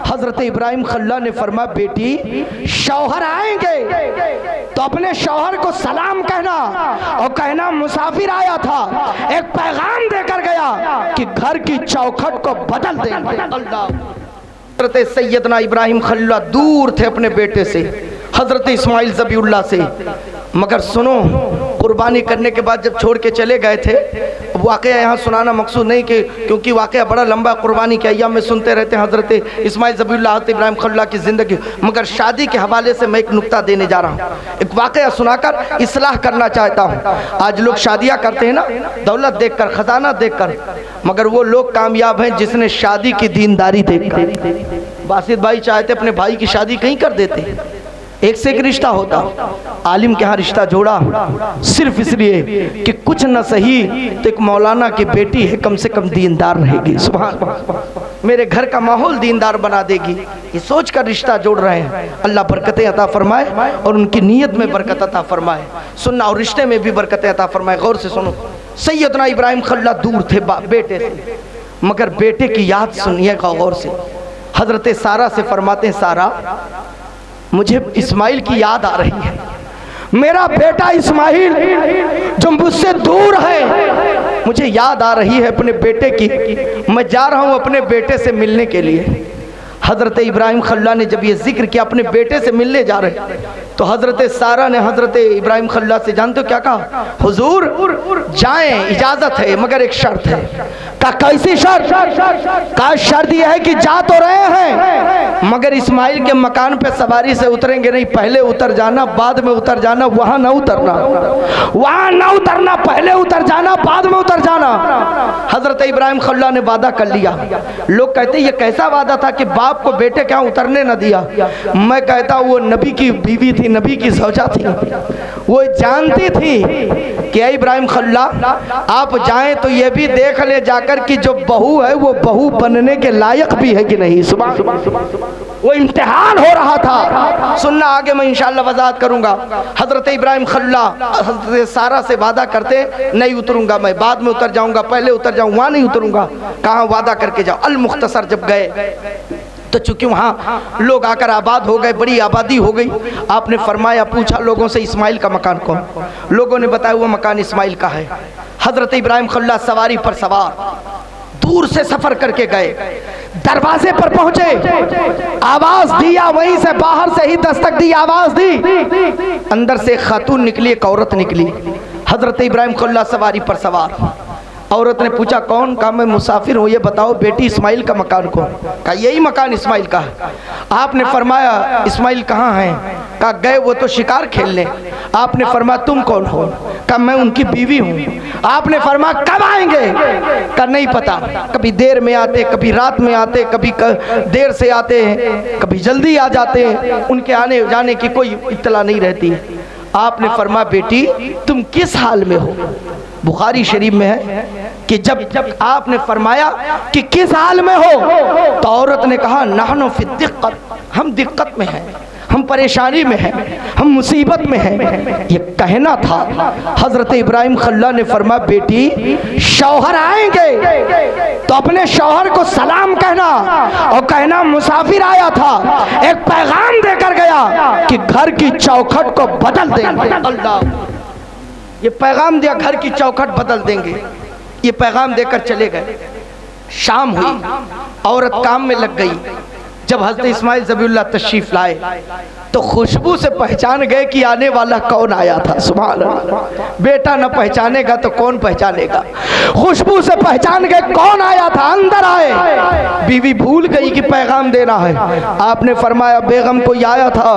हजरत इब्राहिम खल्ला ने फरमाया बेटी शौहर आएंगे तो अपने शौहर को सलाम कहना और कहना मुसाफिर आया था, एक पैगाम देकर गया कि घर की चौखट को बदल देंगे। अल्लाह। हजरत सैयदना इब्राहिम खल्ला दूर थे अपने बेटे से, हजरत इस्माइल ज़बीउल्लाह से, मगर सुनो कुर्बानी करने के बाद जब छोड़ के चले गए थे, वाक़या यहाँ सुनाना मकसूद नहीं कि क्योंकि वाक़या बड़ा लंबा, कुर्बानी के अय्याम में सुनते रहते हैं हजरत इस्माइल ज़बीउल्लाह हज़रत इब्राहिम खल्ला की ज़िंदगी, मगर शादी के हवाले से मैं एक नुक्ता देने जा रहा हूँ, एक वाक़या सुनाकर इस्लाह करना चाहता हूँ। आज लोग शादियाँ करते हैं ना दौलत देख कर, ख़जाना देख कर, मगर वो लोग कामयाब हैं जिसने शादी की दीनदारी देख कर। बासित भाई चाहते अपने भाई की शादी कहीं कर देते, एक से एक रिश्ता होता, आलिम के यहाँ रिश्ता जोड़ा सिर्फ इसलिए कि कुछ न सही तो एक मौलाना की बेटी है, कम से कम दीनदार रहेगी, सुभान मेरे घर का माहौल दीनदार बना देगी, ये सोच कर रिश्ता जोड़ रहे हैं। अल्लाह बरकतें अता फरमाए और उनकी नीयत में बरकत अता फरमाए, सुनना और रिश्ते में भी बरकतें अता फरमाए। गौर से सुनो, सैयदना इब्राहिम खल्ला दूर थे बेटे से, मगर बेटे की याद सुनिएगा गौर से। हजरत सारा से फरमाते हैं, सारा मुझे इस्माइल की याद आ रही है, मेरा बेटा इस्माइल जो मुझसे दूर है, मुझे याद आ रही है अपने बेटे की, मैं जा रहा हूँ अपने बेटे से मिलने के लिए। हज़रत इब्राहिम खल्ला ने जब ये जिक्र किया अपने बेटे से मिलने जा रहे, तो हज़रत सारा ने हज़रत इब्राहिम खल्ला से जानते हो क्या कहा? हुजूर जाएं, इजाज़त है मगर एक शर्त है। का कैसी शर्त? का शर्त यह है कि जा तो रहे हैं मगर इस्माइल के मकान पे सवारी से उतरेंगे नहीं, पहले उतर जाना बाद में उतर जाना, वहाँ न उतरना, वहाँ न उतरना, पहले उतर जाना बाद में उतर जाना। हज़रत इब्राहिम खल्ला ने वादा कर लिया। लोग कहते ये कैसा वादा था कि बाप को बेटे क्या उतरने न दिया? मैं कहता वो नबी की बीवी थी, नबी की ज़ौजा थी, वो जानती थी कि इब्राहिम खल्ला आप जाएं तो ये भी देख ले जाकर कि जो बहू है वो बहू बनने के लायक भी है कि नहीं। सुबह वो इम्तिहान हो रहा था, सुनना आगे मैं इंशाअल्लाह वजाहत करूंगा। हजरत इब्राहिम खल्ला हजरत सारा से वादा करते नहीं उतरूंगा मैं, बाद में उतर जाऊंगा, पहले उतर जाऊँ, वहाँ नहीं उतरूंगा। कहाँ वादा करके जाओ। अल मुख्तसर जब गए तो चूंकि वहाँ लोग आकर आबाद हो गए, बड़ी आबादी हो गई, आपने फरमाया, पूछा लोगों से इस्माइल का मकान कौन? लोगों ने बताया वो मकान इस्माइल का है। हजरत इब्राहिम खल्ला सवारी पर सवार दूर से सफर करके गए, दरवाजे पर पहुंचे, आवाज दिया, वहीं से बाहर से ही दस्तक दी, आवाज दी, अंदर से एक खातून निकली, एक औरत निकली। हजरत इब्राहिम खल्ला सवारी पर सवार, औरत ने पूछा कौन? कहा मैं मुसाफिर हूँ, ये बताओ बेटी इस्माइल का मकान कौन? कहा यही मकान इस्माइल का है। आपने फरमाया इस्माइल कहाँ हैं? कहा गए वो तो शिकार खेलने। आपने फरमाया तुम कौन हो? कहा मैं उनकी बीवी हूँ। आपने फरमाया कब आएंगे? कहा नहीं पता, कभी देर में आते, कभी रात में आते, कभी देर से आते हैं, कभी जल्दी आ जाते हैं, उनके आने जाने की कोई इत्तला नहीं रहती। आपने फरमाया बेटी तुम किस हाल में हो? बुखारी शरीफ में है कि जब आपने फरमाया कि किस हाल में हो, तो औरत ने कहा नहनु फी दिक्कत, हम दिक्कत में हैं, हम परेशानी में हैं, हम मुसीबत में हैं। ये कहना था। हजरत इब्राहिम खल्ला ने फरमाया बेटी शौहर आएंगे तो अपने शौहर को सलाम कहना और कहना मुसाफिर आया था, एक पैगाम देकर गया कि घर की चौखट को बदल देंगे। अल्लाह, ये पैगाम दिया घर की चौखट बदल देंगे। ये पैगाम देकर चले गए। शाम हुई, औरत काम में लग गई। जब हज़रत इस्माइल ज़बीउल्लाह तशरीफ लाए तो खुशबू से पहचान गए कि आने वाला कौन आया था। सुभान अल्लाह, बेटा न पहचानेगा तो कौन पहचानेगा? खुशबू से पहचान गए कौन आया था। अंदर आए, बीवी भूल गई कि पैगाम देना है। आपने फरमाया बेगम कोई आया था,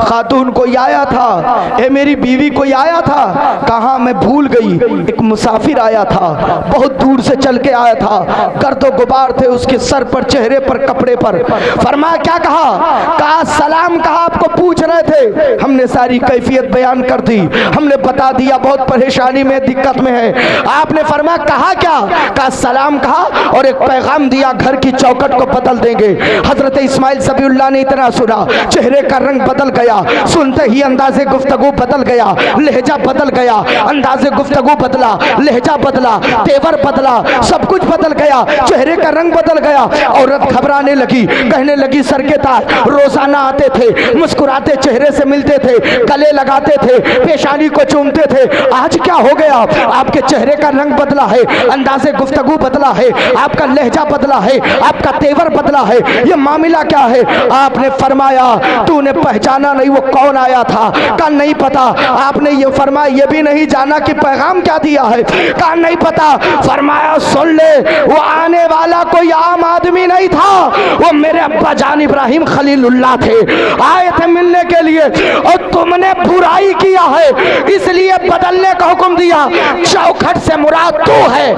खातून कोई आया था, ए मेरी बीवी कोई आया था? कहा मैं भूल गई, एक मुसाफिर आया था, बहुत दूर से चल के आया था, गर्दो गुबार थे उसके सर पर, चेहरे पर, कपड़े पर। फरमाया क्या कहा? कहा सलाम कहा, आपको पूछ रहे थे, हमने सारी कैफियत बयान कर दी, हमने बता दिया बहुत परेशानी में, दिक्कत में है। आपने फरमाया कहा क्या? कहा सलाम कहा और एक पैगाम दिया घर की चौखट को बदल देंगे। हजरत इस्माइल ज़बीउल्लाह ने इतना सुना, चेहरे का रंग बदल गया, सुनते ही अंदाज़े गुफ्तगू बदल गया, लहजा बदल गया, अंदाज़े गुफ्तगू बदला, लहजा बदला, तेवर बदला, सब कुछ बदल गया, चेहरे का रंग बदल गया। औरत घबराने लगी, कहने लगी जिंदगी सर के ताज, रोजाना आते थे, मुस्कुराते चेहरे से मिलते थे, गले लगाते थे, पेशानी को चूमते थे। आज क्या हो गया? आपके चेहरे का रंग बदला है, अंदाजे गुफ्तगू बदला है, आपका लहजा बदला है, आपका तेवर बदला है। ये मामला क्या है? आपने फरमाया तूने पहचाना नहीं वो कौन आया था? कहा नहीं पता। आपने ये फरमाया ये भी नहीं जाना कि पैगाम क्या दिया है? कहा नहीं पता। फरमाया सुन ले, वो आने वाला कोई आम आदमी नहीं था, वो मेरे अब्बा जान इब्राहिम खलीलुल्लाह थे, आए थे मिलने के लिए, और तुमने बुराई किया है इसलिए बदलने का हुक्म दिया। चौखट से मुराद तू है,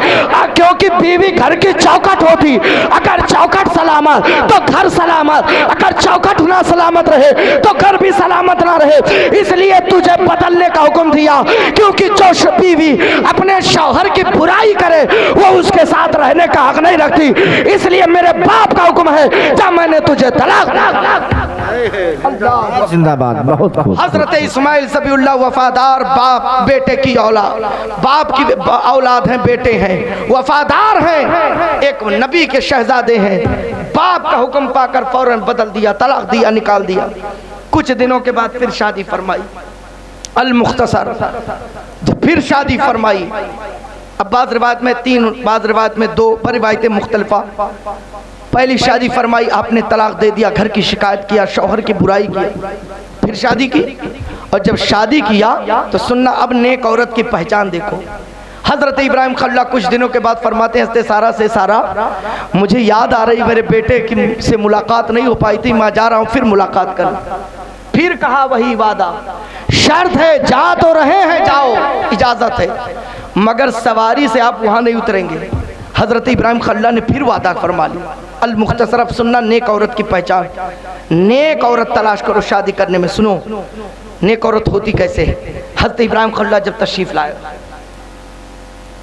क्योंकि बीवी घर की चौखट होती, अगर चौखट सलामत तो घर सलामत, अगर चौखट ना सलामत रहे तो घर भी सलामत ना रहे, इसलिए तुझे बदलने का हुक्म दिया। क्योंकि जो बीवी अपने शौहर की बुराई करे वो उसके साथ रहने का हक नहीं रखती, इसलिए मेरे बाप का हुक्म है जब मैंने तुझे तलाक। जिंदाबाद। बहुत हजरत इस्माइल ज़बीउल्लाह वफादार बाप बेटे की औलाद, बाप की औलाद हैं, बेटे हैं, वफादार हैं, एक नबी के शहजादे हैं। बाप का हुक्म पाकर फौरन बदल दिया, तलाक दिया, निकाल दिया। कुछ दिनों के बाद फिर शादी फरमाई, अल मुख्तसर, तो फिर शादी फरमाई। अब बाज़ रिवायत में 3, बाज़ रिवायत में 2, रिवायतें मुख्तलिफा। पहली शादी फरमाई, आपने तलाक दे दिया, घर की शिकायत किया, शौहर की बुराई की, फिर शादी की। और जब शादी किया तो सुनना, अब नेक औरत की पहचान देखो। हजरत इब्राहिम खल्ला कुछ दिनों के बाद फरमाते हैं, हस्ते सारा से सारा मुझे याद आ रही मेरे बेटे की से मुलाकात नहीं हो पाई थी, मैं जा रहा हूँ फिर मुलाकात करना। फिर कहा वही वादा, शर्त है जा तो रहे हैं, जाओ, इजाजत है, मगर सवारी से आप वहाँ नहीं उतरेंगे। हजरत इब्राहिम खल्ला ने फिर वादा फरमा लिया। अल मुख्तसर, अब सुनना नेक औरत की पहचान, नेक औरत तलाश करो शादी करने में। सुनो नेक औरत होती कैसे है। हजरत इब्राहिम खल्ला जब तशरीफ लाए,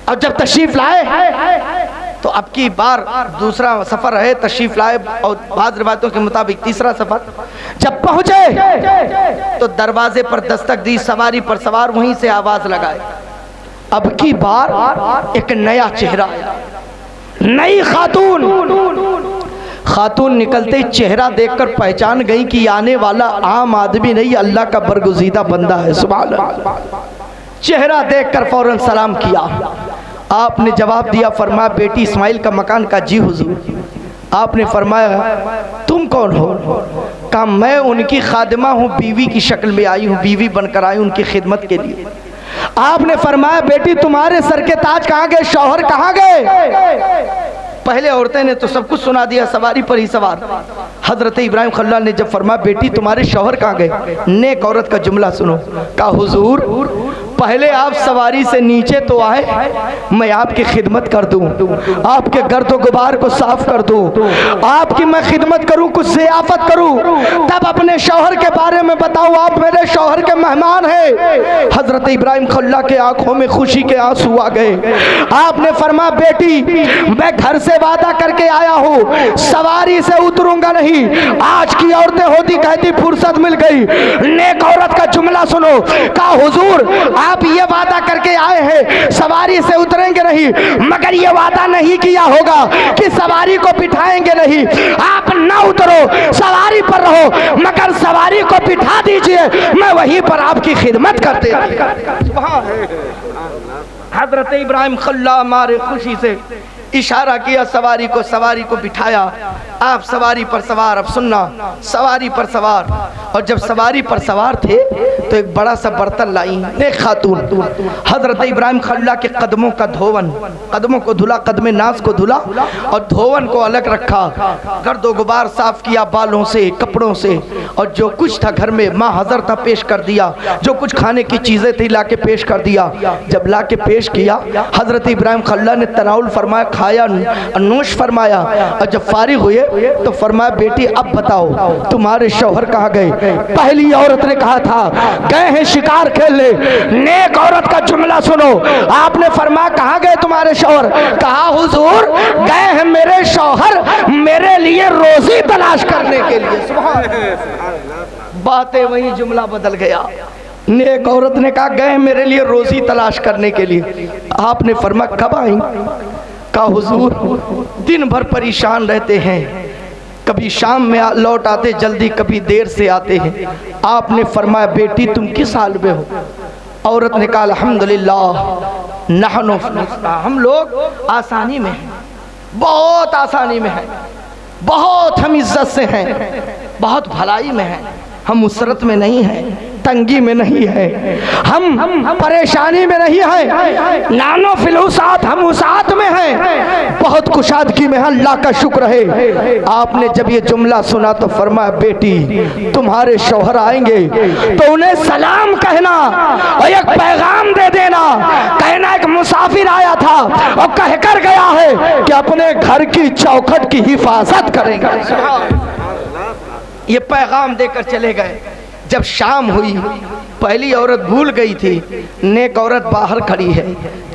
अब जब तशरीफ लाए तो अब की बार दूसरा सफर है, तशरीफ लाए, और बाज़ रिवायतों के मुताबिक तीसरा सफर। जब पहुंचे तो दरवाजे पर दस्तक दी, सवारी पर सवार वहीं से आवाज लगाए। अब की बार एक नया चेहरा आया, नई खातून। खातून निकलते चेहरा देखकर पहचान गई कि आने वाला आम आदमी नहीं, अल्लाह का बरगुज़ीदा बंदा है। सुभान अल्लाह। चेहरा देखकर फौरन सलाम किया। आपने जवाब दिया, फरमाया बेटी इस्माइल का मकान का जी हुजूर। आपने फरमाया तुम कौन हो? कहा मैं उनकी खादिमा हूँ, बीवी की शक्ल में आई हूँ, बीवी बनकर आई उनकी खिदमत के लिए। आपने फरमाया बेटी तुम्हारे सर के ताज कहाँ गए, शौहर कहाँ गए? पहले औरतें ने तो सब कुछ सुना दिया, सवारी पर ही सवार। हजरत इब्राहिम खल्ला ने जब फरमाया बेटी तुम्हारे शौहर कहाँ गए, नेक औरत का जुमला सुनो। कहा हुजूर पहले आप सवारी से नीचे तो आए, मैं आपकी खिदमत कर दूं, आपके गर्दो गुबार को साफ कर दूं, आपकी मैं खिदमत करूं, कुछ ज़ियाफत करूं, तब अपने शौहर के बारे में बताऊं, आप मेरे शौहर के मेहमान हैं। हजरत इब्राहिम खल्ला के आंखों में खुशी के आंसू आ गए। आपने फरमाया बेटी मैं घर से वादा करके आया हूँ, सवारी से उतरूंगा नहीं। आज की औरतें होती कहती फुर्सत मिल गई। नेक औरत का जुमला सुनो। कहा हुजूर आप ये वादा करके आए हैं सवारी से उतरेंगे नहीं, मगर ये वादा नहीं किया होगा कि सवारी को बिठाएंगे नहीं। आप ना उतरो, सवारी पर रहो, मगर सवारी को बिठा दीजिए, मैं वहीं पर आपकी खिदमत करते। हजरत इब्राहिम खल्ला मारे खुशी से इशारा किया सवारी को बिठाया। आप सवारी पर सवार, अब सुनना, सवारी पर सवार। और जब सवारी पर सवार थे तो एक बड़ा सा बर्तन लाई एक खातून। हजरत इब्राहिम खल्ला के कदमों का धोवन, कदमों को धुला, कदमे नाज को धुला और धोवन को अलग रखा, गर्दो गुबार साफ किया बालों से, कपड़ों से, और जो कुछ था घर में माँ हजर था पेश कर दिया, जो कुछ खाने की चीजें थी ला के पेश कर दिया। जब ला के पेश किया हजरत इब्राहिम खल्ला ने तनाउल फरमाया, खाया, नोश फरमाया, और जब फारिग हुए तो फरमाया बेटी अब बताओ तुम्हारे शौहर कहाँ गए? पहली औरत ने कहा था गए हैं शिकार खेलने। नेक औरत का जुमला सुनो। आपने फरमाया कहाँ गए तुम्हारे शौहर? कहा हुजूर गए हैं मेरे शौहर मेरे लिए रोजी तलाश करने के लिए। बातें वही, जुमला बदल गया। नेक औरत ने कहा गए मेरे लिए रोजी तलाश करने के लिए। आपने फरमाया कब आएंगे? कहा हुजूर दिन भर परेशान रहते हैं, कभी शाम में लौट आते जल्दी, कभी देर से आते हैं। आपने फरमाया बेटी तुम किस हाल में हो? औरत ने कहा अल्हम्दुलिल्लाह नहनु, हम लोग आसानी में हैं, बहुत आसानी में हैं, बहुत हम इज्जत से हैं, बहुत भलाई में हैं, हम उसरत में नहीं हैं, तंगी में नहीं है, हम परेशानी में नहीं है, नानो फिलुसात, हम उसात में हैं, बहुत कुशादगी में है, अल्लाह का शुक्र है। आपने जब ये जुमला सुना तो फरमाया बेटी तुम्हारे शौहर आएंगे तो उन्हें सलाम कहना और एक पैगाम दे देना, कहना एक मुसाफिर आया था और कहकर गया है कि अपने घर की चौखट की हिफाजत करेगा। ये पैगाम देकर चले गए। जब शाम हुई, पहली औरत भूल गई थी, नेक औरत बाहर खड़ी है,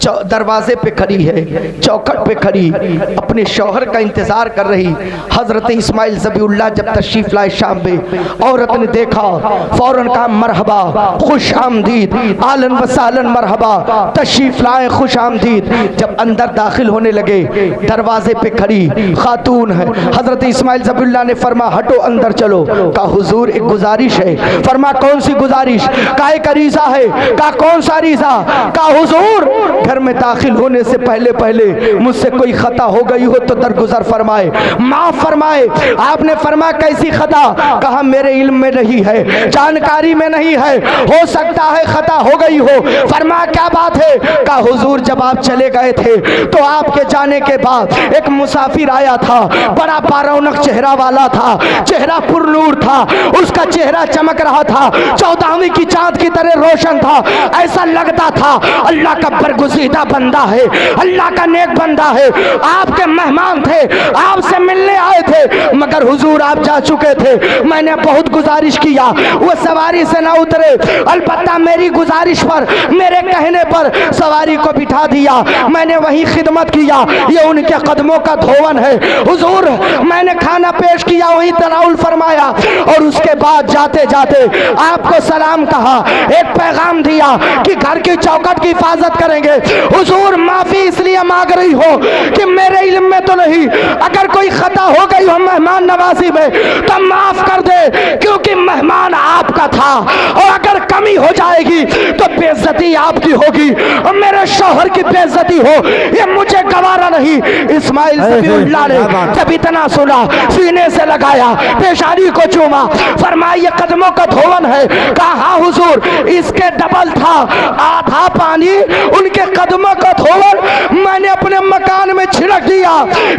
दरवाजे पे खड़ी है, चौखट पे खड़ी, अपने शौहर का इंतजार कर रही। हजरत इस्माइल ज़बीउल्लाह जब तशरीफ लाए शाम में, औरत ने देखा, फौरन कहा मरहबा, खुश आमदीद, आलन व सालन मरहबा, तशरीफ लाए, खुश आमदीद। जब अंदर दाखिल होने लगे, दरवाजे पे खड़ी खातून है। हजरत इस्माइल ज़बीउल्लाह ने फरमा हटो अंदर चलो। कहा हुजूर एक गुजारिश है। फरमा कौन सी गुजारिश? का एक रीज़ा है। का कौन सा रीज़ा? का हुजूर घर में दाखिल होने से पहले पहले मुझसे कोई खता हो गई हो तो दरगुजर फरमाए, माफ फरमाए। आपने फरमाया कैसी खता? कहा मेरे इल्म में नहीं है, जानकारी में नहीं है, हो सकता है खता हो गई हो। फरमाया क्या बात है? कहा हुजूर जब आप चले गए थे तो आपके जाने के बाद एक मुसाफिर आया था, बड़ा बारौनक चेहरा वाला था, चेहरा पुरनूर था, उसका चेहरा चमक रहा था, 14वीं की चांद की तरह रोशन था। ऐसा लगता था अल्लाह का बरगुज़ीदा बंदा है, अल्लाह का नेक बंदा है। आपके मेहमान थे, आपसे मिलने आए थे, मगर हुजूर आप जा चुके थे। मैंने बहुत गुजारिश किया, वो सवारी से ना उतरे, अलबत्ता मेरी गुजारिश पर, मेरे कहने पर सवारी को बिठा दिया। मैंने वही खिदमत किया, ये उनके कदमों का धोवन है। हुजूर मैंने खाना पेश किया, वही तनाउल फरमाया और उसके बाद जाते जाते आपको सलाम कहा, एक पैगाम दिया कि घर की चौखट की हिफाजत करेंगे। हुजूर माफी इसलिए मांग रही हो कि मेरे इल्म में तो नहीं, अगर कोई खता हो गई हो मेहमान नवाजी में तो माफ कर दे, क्योंकि मेहमान आपका था और अगर कमी हो जाएगी तो बेइज्जती आपकी होगी और मेरे शौहर की बेइज्जती हो, ये मुझे गवारा नहीं। इस्माइल ज़बीउल्लाह ने जब इतना सुना सीने से लगाया, पेशानी को चूमा, फरमाया ये कदमों का धोवन है। कहा हाँ हुजूर इसके डबल था, आधा पानी उनके कदमों का धोवन मैंने अपने मकान में छिड़क दिया,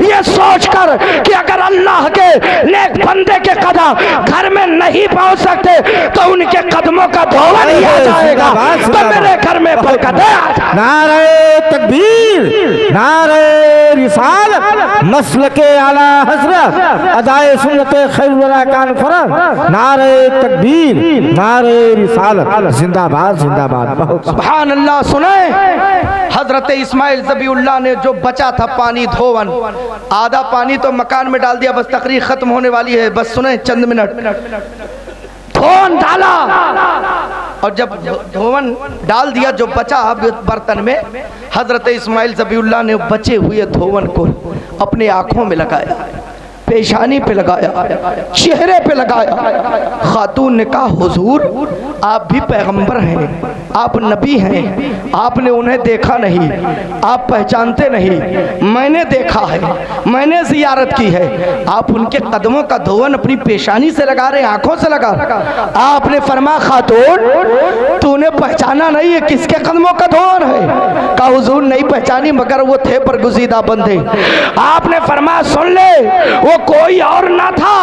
ये सोचकर कि अगर अल्लाह के नेक बंदे के कदम घर में नहीं पहुंच सकते तो उनके कदमों का धोवन ही आ जाएगा, तो मेरे घर में बरकत है। नारे तकबीर, नारे रिसालत, मसल के आला हजरत, अदाए सुन्नत खैर वरा कान फरज, नारे तकबीर, नारे रिसालत, जिंदाबाद जिंदाबाद। बहुत सुभान अल्लाह। सुने हजरत इस्माइल ज़बीउल्लाह ने जो बचा था पानी धोवन, आधा पानी तो मकान में डाल दिया, बस तकरीर खत्म होने वाली है, बस सुने चंद मिनट। धोवन डाला और जब धोवन डाल दिया जो बचा बर्तन में, हजरत इस्माइल ज़बीउल्लाह ने बचे हुए धोवन को अपने आंखों में लगाया, पेशानी पे लगाया, चेहरे पे लगाया। खातून ने कहा हुजूर आप भी पैगंबर हैं, आप नबी हैं, आपने उन्हें देखा नहीं, आप पहचानते नहीं, मैंने देखा है, मैंने जियारत की है, आप उनके कदमों का धोवन अपनी पेशानी से लगा रहे, आंखों से लगा। आपने फरमाया खातून तूने पहचाना नहीं है किसके कदमों का धोवन है? कहा हुजूर नहीं पहचानी, मगर वो थे बरगुज़ीदा बंदे। आपने फरमाया सुन ले, वो कोई और ना था,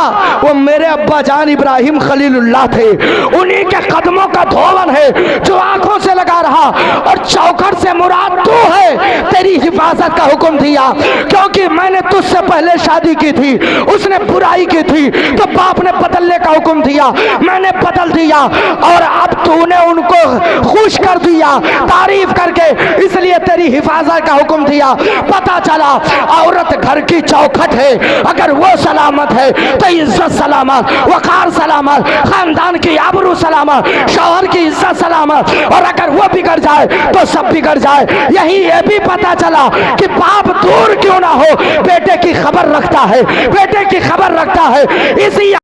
वो मेरे अब्बा जान इब्राहिम खलीलुल्लाह थे, उन्हीं के कदमों का धोवन है जो आंखों से लगा रहा। और चौखट से मुराद तू है, तेरी हिफाजत का हुक्म दिया, क्योंकि मैंने तुझसे पहले शादी की थी, उसने बुराई की थी तो बाप ने बदलने का हुक्म दिया, मैंने बदल दिया और अब तूने उनको खुश कर दिया तारीफ करके, इसलिए तेरी हिफाजत का हुक्म दिया। पता चला औरत घर की चौखट है, अगर वो सलामत है तो इज्जत इज्जत सलामत, वकार सलामत, खानदान की आबरू सलामत, शौहर की इज्जत सलामत। और अगर वो बिगड़ जाए तो सब बिगड़ जाए। यही ये भी पता चला कि बाप दूर क्यों ना हो, बेटे की खबर रखता है, बेटे की खबर रखता है। इसी